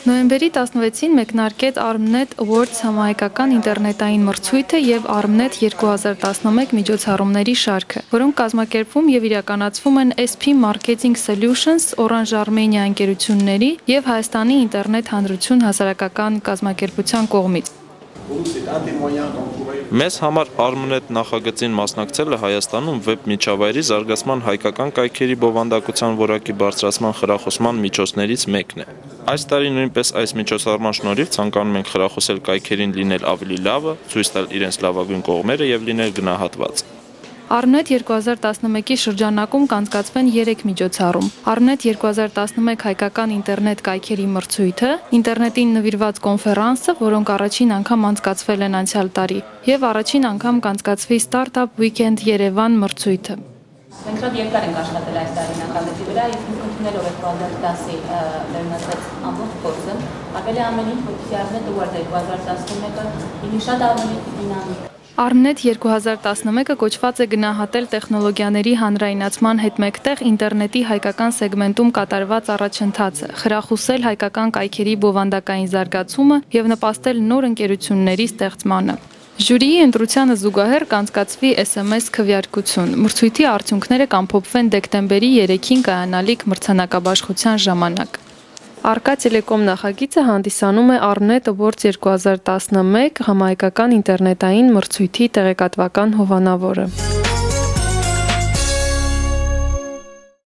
Նոյեմբերի 16-ին մեկնարկեց Armnet Awards համահայկական ինտերնետային մրցույթը և Armnet 2011 միջոցառումների շարքը, որոնք կազմակերպվում և իրականացվում են SP Marketing Solutions, Orange Armenia ընկերությունների և Հայաստանի ինտերնետ հանրություն հասարակական կազմակերպության կողմից։ Մեզ համար Armnet նախագծին մասնակցելը Հայաստանում վեբ միջավայրի զարգացման հայկական կայքերի բովանդակության որակի բարձրացման խրախուսման միջոցներից մեկն է։ Այս տարի նույնպես այս միջոցառման շնորհիվ ցանկանում ենք խրախուսել կայքերին լինել ավելի լավը, ցույց տալ իրենց լավագույն կողմերը և լինել գնահատված։ Armnet 2011-ի շրջանակում կանցկացվեն 3 միջոցառում։ Armnet 2011 հայկական ինտերնետ կայքերի մրցույթը, ինտերնետին նվիրված կոնֆերանսը, որոնք առաջին անգամ անցկացվել են անցյալ տարի, եւ առաջին անգամ կանցկացվի Startup Weekend Երևան մրցույթը։ Մենք շատ երկար ենք աշխատել այս տարի նախագծի վրա, իսկ ընդունելով 2010-ի վերնասած ամբողջ փորձը, արվել է ամեն ինչ, որպեսզի Armnet Award 2011-ը լինի շատ ավելի դինամիկ։ Armnet 2011-ը կոչված է գնահատել տեխնոլոգիաների հանրայնացման հետ մեկտեղ ինտերնետի հայկական սեգմենտում կատարված առաջընթացը, խրախուսել հայկական կայքերի բովանդակային զարգացումը և նպաստել նոր ընկերությունների ստեղծմանը։ Ժյուրիի ընտրությանը զուգահեռ կանցկացվի SMS քվեարկություն։ Մրցույթի արդյունքները կամփոփվեն դեկտեմբերի 3-ին կայանալիք մրցանակաբաշխության ժամանակ։ Arka Telecom նախագիծը հանդիսանում է Armnet Awards 2011 համահայկական ինտերնետային մրցույթի տեղեկատվական հովանավորը։